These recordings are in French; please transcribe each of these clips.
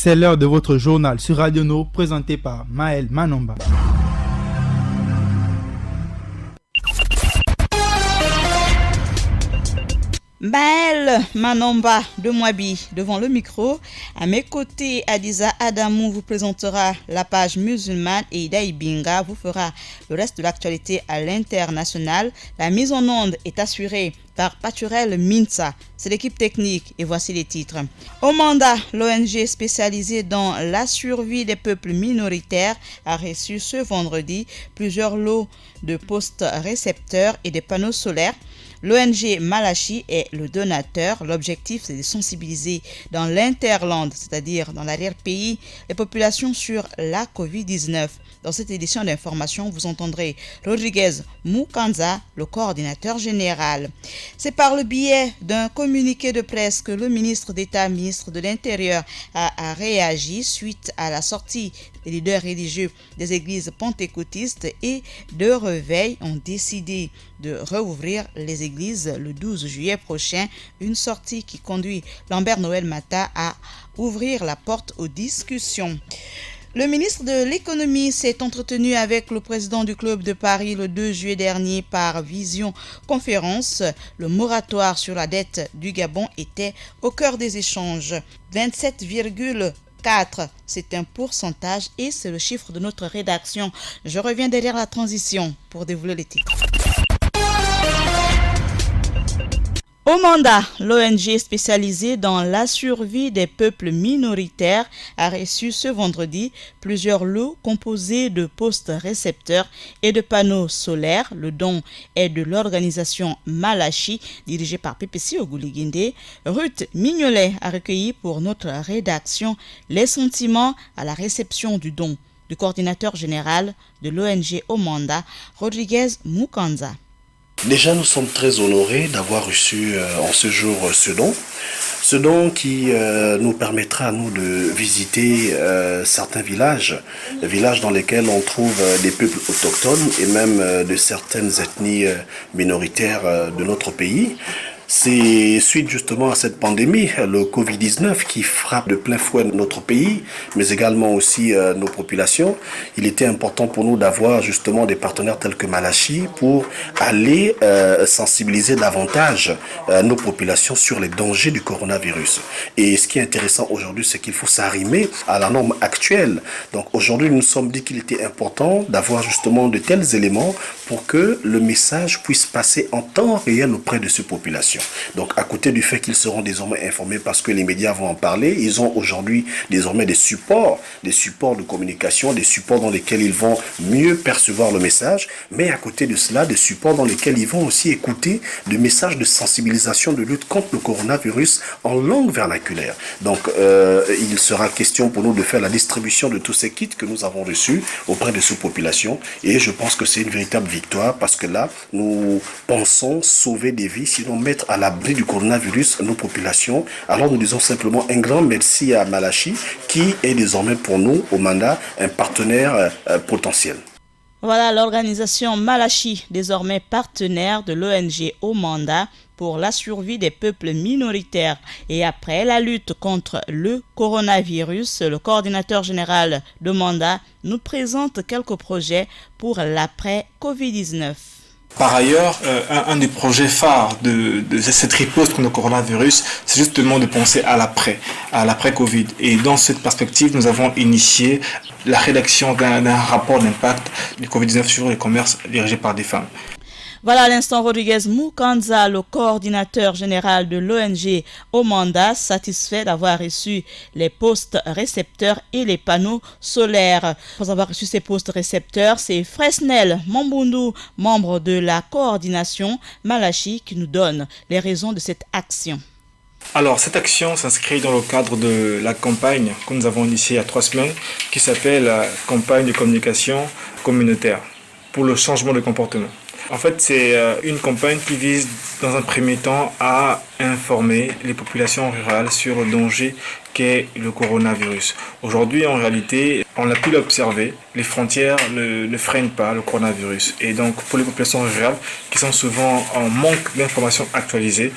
C'est l'heure de votre journal sur Radio No, présenté par Maël Manomba. Maël Manomba de Mouabi devant le micro. À mes côtés, Adiza Adamou vous présentera la page musulmane et Ida Ibinga vous fera le reste de l'actualité à l'international. La mise en onde est assurée par Paturel Minsa. C'est l'équipe technique et voici les titres. Au mandat, l'ONG spécialisée dans la survie des peuples minoritaires a reçu ce vendredi plusieurs lots de postes récepteurs et des panneaux solaires. L'ONG Malachi est le donateur. L'objectif, c'est de sensibiliser dans l'interland, c'est-à-dire dans l'arrière-pays, les populations sur la COVID-19. Dans cette édition d'information, vous entendrez Rodriguez Mukanza, le coordinateur général. C'est par le biais d'un communiqué de presse que le ministre d'État, ministre de l'Intérieur, a réagi suite à la sortie des leaders religieux des églises pentecôtistes et de Réveil ont décidé de rouvrir les églises le 12 juillet prochain, une sortie qui conduit Lambert Noël Mata à ouvrir la porte aux discussions. Le ministre de l'économie s'est entretenu avec le président du club de Paris le 2 juillet dernier par visioconférence. Le moratoire sur la dette du Gabon était au cœur des échanges. 27,4, c'est un pourcentage et c'est le chiffre de notre rédaction. Je reviens derrière la transition pour dévoiler les titres. Au mandat, l'ONG spécialisée dans la survie des peuples minoritaires a reçu ce vendredi plusieurs lots composés de postes récepteurs et de panneaux solaires. Le don est de l'organisation Malachi, dirigée par PPC Ogouliginde. Ruth Mignolet a recueilli pour notre rédaction les sentiments à la réception du don du coordinateur général de l'ONG au mandat, Rodriguez Mukanza. Déjà, nous sommes très honorés d'avoir reçu en ce jour ce don qui nous permettra à nous de visiter certains villages dans lesquels on trouve des peuples autochtones et même de certaines ethnies minoritaires de notre pays. C'est suite justement à cette pandémie, le Covid-19 qui frappe de plein fouet notre pays, mais également aussi nos populations. Il était important pour nous d'avoir justement des partenaires tels que Malachi pour aller sensibiliser davantage nos populations sur les dangers du coronavirus. Et ce qui est intéressant aujourd'hui, c'est qu'il faut s'arrimer à la norme actuelle. Donc aujourd'hui, nous nous sommes dit qu'il était important d'avoir justement de tels éléments pour que le message puisse passer en temps réel auprès de ces populations. Donc à côté du fait qu'ils seront désormais informés parce que les médias vont en parler, ils ont aujourd'hui désormais des supports de communication, des supports dans lesquels ils vont mieux percevoir le message, mais à côté de cela, des supports dans lesquels ils vont aussi écouter des messages de sensibilisation de lutte contre le coronavirus en langue vernaculaire. Donc il sera question pour nous de faire la distribution de tous ces kits que nous avons reçus auprès de ces populations et je pense que c'est une véritable victoire parce que là, nous pensons sauver des vies, sinon mettre à l'abri du coronavirus nos populations. Alors nous disons simplement un grand merci à Malachi qui est désormais pour nous au mandat un partenaire potentiel. Voilà l'organisation Malachi, désormais partenaire de l'ONG au mandat pour la survie des peuples minoritaires. Et après la lutte contre le coronavirus, le coordinateur général de mandat nous présente quelques projets pour l'après-Covid-19. Par ailleurs, un des projets phares de cette riposte contre le coronavirus, c'est justement de penser à l'après-Covid. Et dans cette perspective, nous avons initié la rédaction d'un rapport d'impact du Covid-19 sur les commerces dirigés par des femmes. Voilà à l'instant Rodriguez Mukanza, le coordinateur général de l'ONG au mandat, satisfait d'avoir reçu les postes récepteurs et les panneaux solaires. Pour avoir reçu ces postes récepteurs, c'est Fresnel Mambundu, membre de la coordination Malachi, qui nous donne les raisons de cette action. Alors, cette action s'inscrit dans le cadre de la campagne que nous avons initiée il y a 3 semaines, qui s'appelle la campagne de communication communautaire pour le changement de comportement. En fait, c'est une campagne qui vise dans un premier temps à informer les populations rurales sur le danger qu'est le coronavirus. Aujourd'hui, en réalité, On a pu l'observer, les frontières ne freinent pas le coronavirus. Et donc, pour les populations rurales qui sont souvent en manque d'informations actualisées,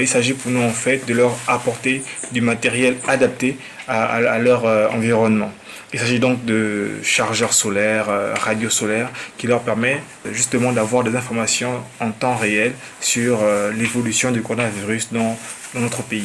il s'agit pour nous en fait de leur apporter du matériel adapté à leur environnement. Il s'agit donc de chargeurs solaires, radios solaires, qui leur permet justement d'avoir des informations en temps réel sur l'évolution du coronavirus dans notre pays.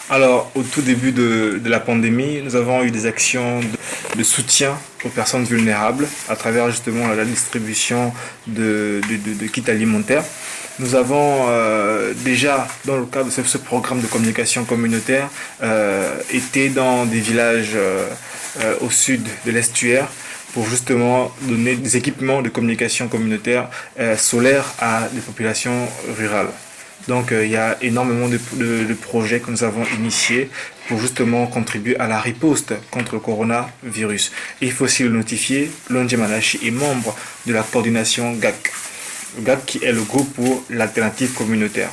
Alors, au tout début de la pandémie, nous avons eu des actions de soutien aux personnes vulnérables à travers justement la distribution de kits alimentaires. Nous avons déjà, dans le cadre de ce programme de communication communautaire, été dans des villages au sud de l'estuaire pour justement donner des équipements de communication communautaire solaire à des populations rurales. Donc il y a énormément de projets que nous avons initiés pour justement contribuer à la riposte contre le coronavirus. Et il faut aussi le notifier, l'ONG Malachi est membre de la coordination GAC. GAC qui est le groupe pour l'alternative communautaire.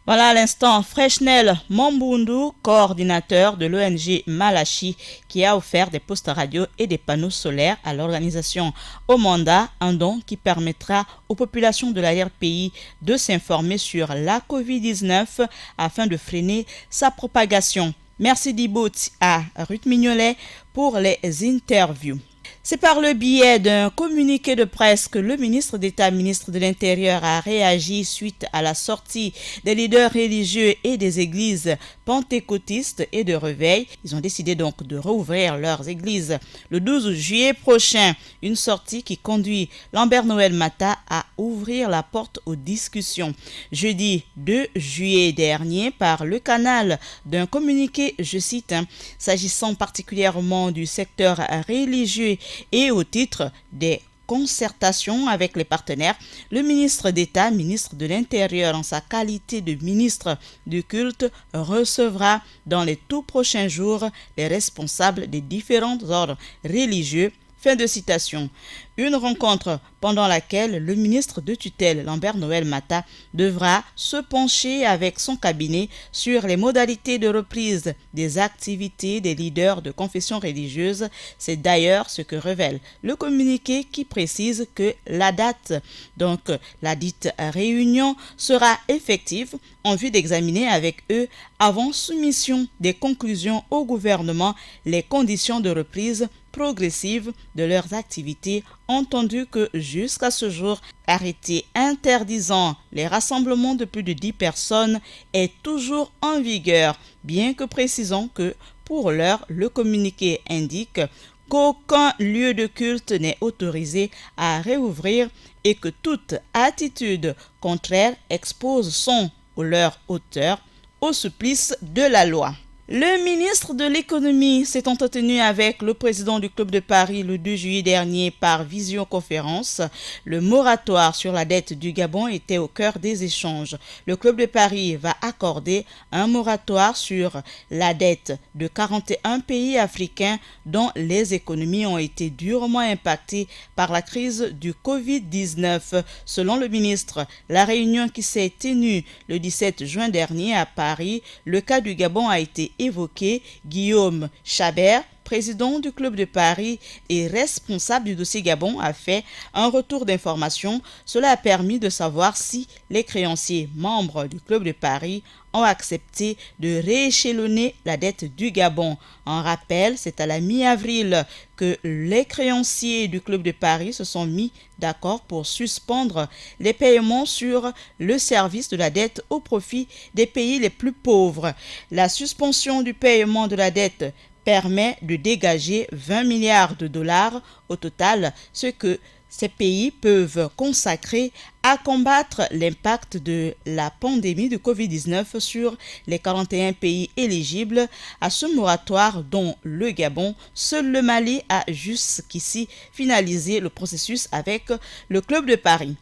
Voilà à l'instant Freshnel Mambundu, coordinateur de l'ONG Malachi, qui a offert des postes radio et des panneaux solaires à l'organisation Omanda, un don qui permettra aux populations de l'arrière-pays de s'informer sur la COVID-19 afin de freiner sa propagation. Merci Dibot à Ruth Mignolet pour les interviews. C'est par le biais d'un communiqué de presse que le ministre d'État, ministre de l'Intérieur, a réagi suite à la sortie des leaders religieux et des églises pentecôtistes et de réveil. Ils ont décidé donc de rouvrir leurs églises le 12 juillet prochain. Une sortie qui conduit Lambert Noël Mata à ouvrir la porte aux discussions. Jeudi 2 juillet dernier, par le canal d'un communiqué, je cite, s'agissant particulièrement du secteur religieux et au titre des concertations avec les partenaires, le ministre d'État, ministre de l'Intérieur, en sa qualité de ministre du culte, recevra dans les tout prochains jours les responsables des différents ordres religieux. Fin de citation. Une rencontre pendant laquelle le ministre de tutelle Lambert Noël Mata devra se pencher avec son cabinet sur les modalités de reprise des activités des leaders de confession religieuse. C'est d'ailleurs ce que révèle le communiqué qui précise que la date, donc la dite réunion, sera effective en vue d'examiner avec eux, avant soumission des conclusions au gouvernement, les conditions de reprise progressive de leurs activités, entendu que jusqu'à ce jour, arrêté interdisant les rassemblements de plus de 10 personnes est toujours en vigueur, bien que précisant que pour l'heure, le communiqué indique qu'aucun lieu de culte n'est autorisé à réouvrir et que toute attitude contraire expose son ou leur auteur au supplice de la loi. Le ministre de l'économie s'est entretenu avec le président du Club de Paris le 2 juillet dernier par visioconférence. Le moratoire sur la dette du Gabon était au cœur des échanges. Le Club de Paris va accorder un moratoire sur la dette de 41 pays africains dont les économies ont été durement impactées par la crise du Covid-19. Selon le ministre, la réunion qui s'est tenue le 17 juin dernier à Paris, le cas du Gabon a été évoqué. Guillaume Chabert, président du Club de Paris et responsable du dossier Gabon, a fait un retour d'information. Cela a permis de savoir si les créanciers membres du Club de Paris ont accepté de rééchelonner la dette du Gabon. En rappel, c'est à la mi-avril que les créanciers du Club de Paris se sont mis d'accord pour suspendre les paiements sur le service de la dette au profit des pays les plus pauvres. La suspension du paiement de la dette permet de dégager 20 milliards de dollars au total, ce que ces pays peuvent consacrer à combattre l'impact de la pandémie de Covid-19 sur les 41 pays éligibles à ce moratoire, dont le Gabon. Seul le Mali a jusqu'ici finalisé le processus avec le Club de Paris.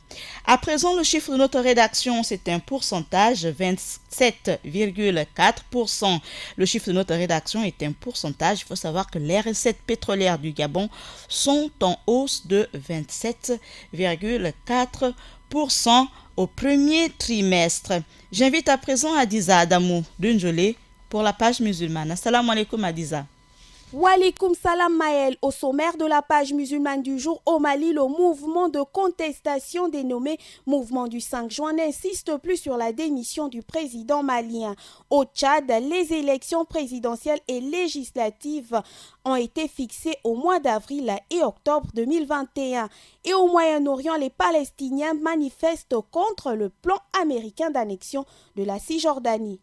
À présent, le chiffre de notre rédaction, c'est un pourcentage, 27,4%. Le chiffre de notre rédaction est un pourcentage. Il faut savoir que les recettes pétrolières du Gabon sont en hausse de 27,4% au premier trimestre. J'invite à présent Adiza Adamou de Njolé pour la page musulmane. Assalamu alaikum Adiza. Walikoum salam Maël. Au sommaire de la page musulmane du jour au Mali, le mouvement de contestation dénommé Mouvement du 5 juin n'insiste plus sur la démission du président malien. Au Tchad, les élections présidentielles et législatives ont été fixées au mois d'avril et octobre 2021. Et au Moyen-Orient, les Palestiniens manifestent contre le plan américain d'annexion de la Cisjordanie.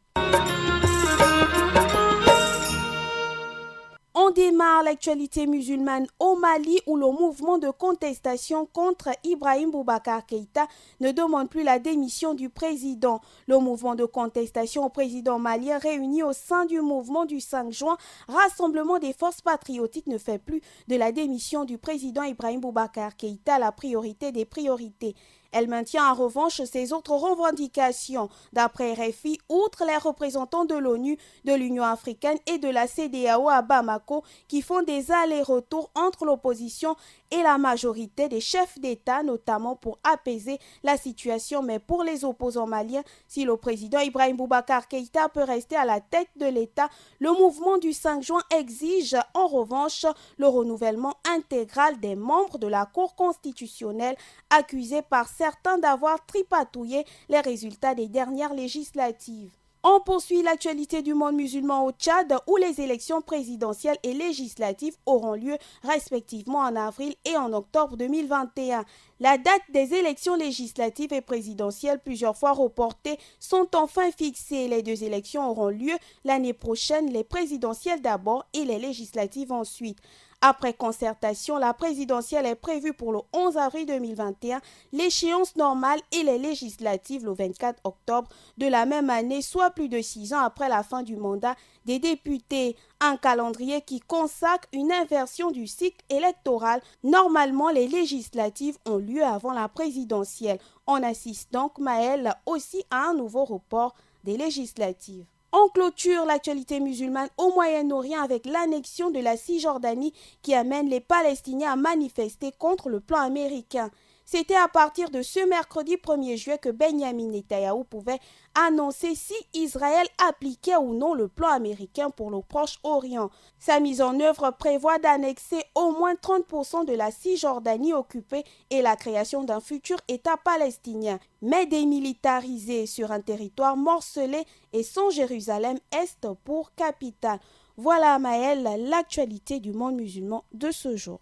On démarre l'actualité musulmane au Mali où le mouvement de contestation contre Ibrahim Boubacar Keïta ne demande plus la démission du président. Le mouvement de contestation au président malien réuni au sein du mouvement du 5 juin, Rassemblement des forces patriotiques, ne fait plus de la démission du président Ibrahim Boubacar Keïta la priorité des priorités. Elle maintient en revanche ses autres revendications. D'après RFI, outre les représentants de l'ONU, de l'Union africaine et de la CEDEAO à Bamako qui font des allers-retours entre l'opposition et la majorité des chefs d'État, notamment pour apaiser la situation. Mais pour les opposants maliens, si le président Ibrahim Boubacar Keïta peut rester à la tête de l'État, le mouvement du 5 juin exige en revanche le renouvellement intégral des membres de la Cour constitutionnelle accusés par certains d'avoir tripatouillé les résultats des dernières législatives. On poursuit l'actualité du monde musulman au Tchad où les élections présidentielles et législatives auront lieu respectivement en avril et en octobre 2021. La date des élections législatives et présidentielles, plusieurs fois reportées, sont enfin fixées. Les deux élections auront lieu l'année prochaine, les présidentielles d'abord et les législatives ensuite. Après concertation, la présidentielle est prévue pour le 11 avril 2021, l'échéance normale et les législatives le 24 octobre de la même année, soit plus de 6 ans après la fin du mandat des députés. Un calendrier qui consacre une inversion du cycle électoral. Normalement, les législatives ont lieu avant la présidentielle. On assiste donc, Maël, aussi à un nouveau report des législatives. On clôture l'actualité musulmane au Moyen-Orient avec l'annexion de la Cisjordanie qui amène les Palestiniens à manifester contre le plan américain. C'était à partir de ce mercredi 1er juillet que Benyamin Netanyahou pouvait annoncer si Israël appliquait ou non le plan américain pour le Proche-Orient. Sa mise en œuvre prévoit d'annexer au moins 30% de la Cisjordanie occupée et la création d'un futur État palestinien, mais démilitarisé sur un territoire morcelé et sans Jérusalem-Est pour capitale. Voilà, Maël, l'actualité du monde musulman de ce jour.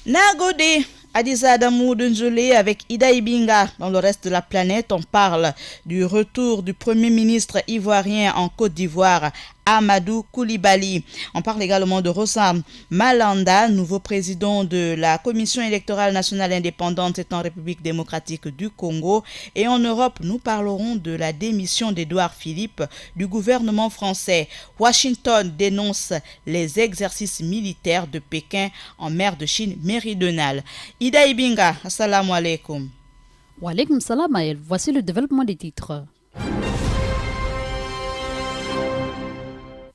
Nagode, Adiza Adamou Dunjolé avec Ida Ibinga. Dans le reste de la planète, on parle du retour du Premier ministre ivoirien en Côte d'Ivoire, Amadou Koulibaly. On parle également de Rossam Malanda, nouveau président de la Commission électorale nationale indépendante en République démocratique du Congo. Et en Europe, nous parlerons de la démission d'Édouard Philippe du gouvernement français. Washington dénonce les exercices militaires de Pékin en mer de Chine méridionale. Ida Ibinga, assalamu alaikum. Wa alaikum salam, Maël. Voici le développement des titres.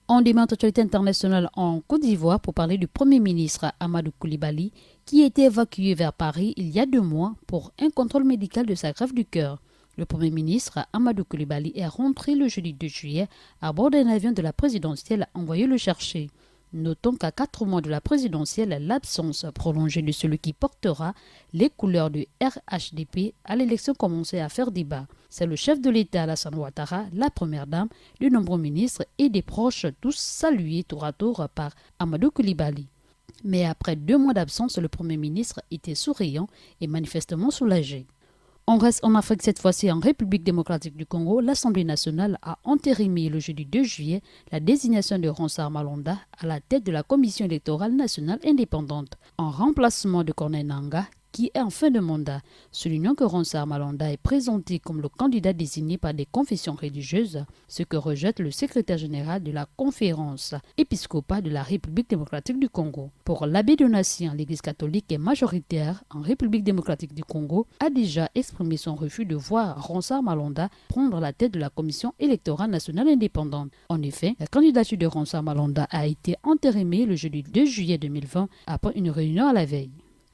On démarre l'actualité internationale en Côte d'Ivoire pour parler du Premier ministre Amadou Koulibaly qui a été évacué vers Paris il y a 2 mois pour un contrôle médical de sa greffe du cœur. Le Premier ministre Amadou Koulibaly est rentré le jeudi 2 juillet à bord d'un avion de la présidentielle envoyé le chercher. Notons qu'à 4 mois de la présidentielle, l'absence prolongée de celui qui portera les couleurs du RHDP à l'élection commençait à faire débat. C'est le chef de l'État Alassane Ouattara, la première dame, de nombreux ministres et des proches, tous salués tour à tour par Amadou Koulibaly. Mais après 2 mois d'absence, le Premier ministre était souriant et manifestement soulagé. On reste en Afrique cette fois-ci en République démocratique du Congo. L'Assemblée nationale a entériné le jeudi 2 juillet la désignation de Ronsard Malonda à la tête de la Commission électorale nationale indépendante, en remplacement de Corneille Nangaa, qui est en fin de mandat, soulignant que Ronsard Malonda est présenté comme le candidat désigné par des confessions religieuses, ce que rejette le secrétaire général de la conférence épiscopale de la République démocratique du Congo. Pour l'abbé Donatien, l'Église catholique est majoritaire en République démocratique du Congo, a déjà exprimé son refus de voir Ronsard Malonda prendre la tête de la Commission électorale nationale indépendante. En effet, la candidature de Ronsard Malonda a été entérinée le jeudi 2 juillet 2020 après une réunion à la veille.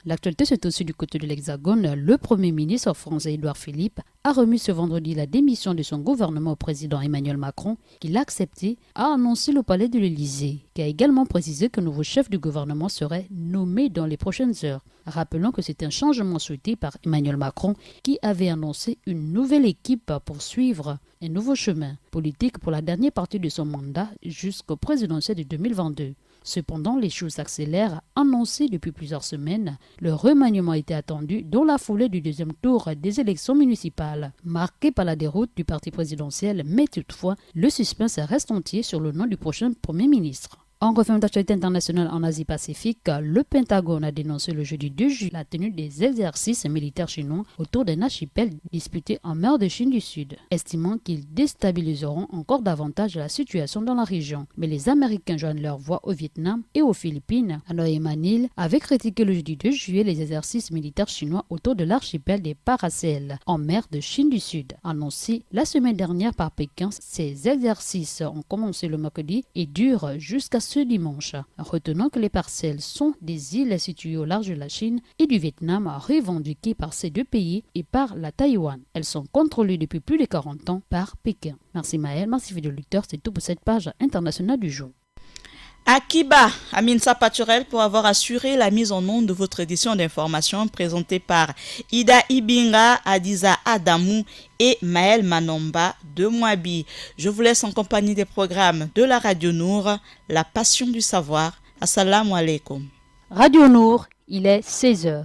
L'actualité, c'est aussi du côté de l'Hexagone. Le Premier ministre français Édouard Philippe a remis ce vendredi la démission de son gouvernement au président Emmanuel Macron, qui l'a accepté, a annoncé le palais de l'Élysée, qui a également précisé qu'un nouveau chef du gouvernement serait nommé dans les prochaines heures. Rappelons que c'est un changement souhaité par Emmanuel Macron, qui avait annoncé une nouvelle équipe pour suivre un nouveau chemin politique pour la dernière partie de son mandat jusqu'au présidentiel de 2022. Cependant, les choses s'accélèrent, annoncées depuis plusieurs semaines. Le remaniement était attendu dans la foulée du deuxième tour des élections municipales, marqué par la déroute du parti présidentiel, mais toutefois, le suspense reste entier sur le nom du prochain Premier ministre. En refait d'actualité internationale en Asie-Pacifique, le Pentagone a dénoncé le jeudi 2 juillet la tenue des exercices militaires chinois autour d'un archipel disputé en mer de Chine du Sud, estimant qu'ils déstabiliseront encore davantage la situation dans la région. Mais les Américains joignent leur voix au Vietnam et aux Philippines. Hanoï et Manille avaient critiqué le jeudi 2 juillet les exercices militaires chinois autour de l'archipel des Paracels, en mer de Chine du Sud. Annoncé la semaine dernière par Pékin, ces exercices ont commencé le mercredi et durent jusqu'à ce dimanche. Retenons que les parcelles sont des îles situées au large de la Chine et du Vietnam, revendiquées par ces deux pays et par la Taïwan. Elles sont contrôlées depuis plus de 40 ans par Pékin. Merci Maël, merci fidèle lecteur, c'est tout pour cette page internationale du jour. Akiba Aminsa Paturel pour avoir assuré la mise en onde de votre édition d'information présentée par Ida Ibinga, Adiza Adamou et Maël Manomba de Mouabi. Je vous laisse en compagnie des programmes de la Radio Nour, la passion du savoir. Assalamu alaikum. Radio Nour, il est 16h.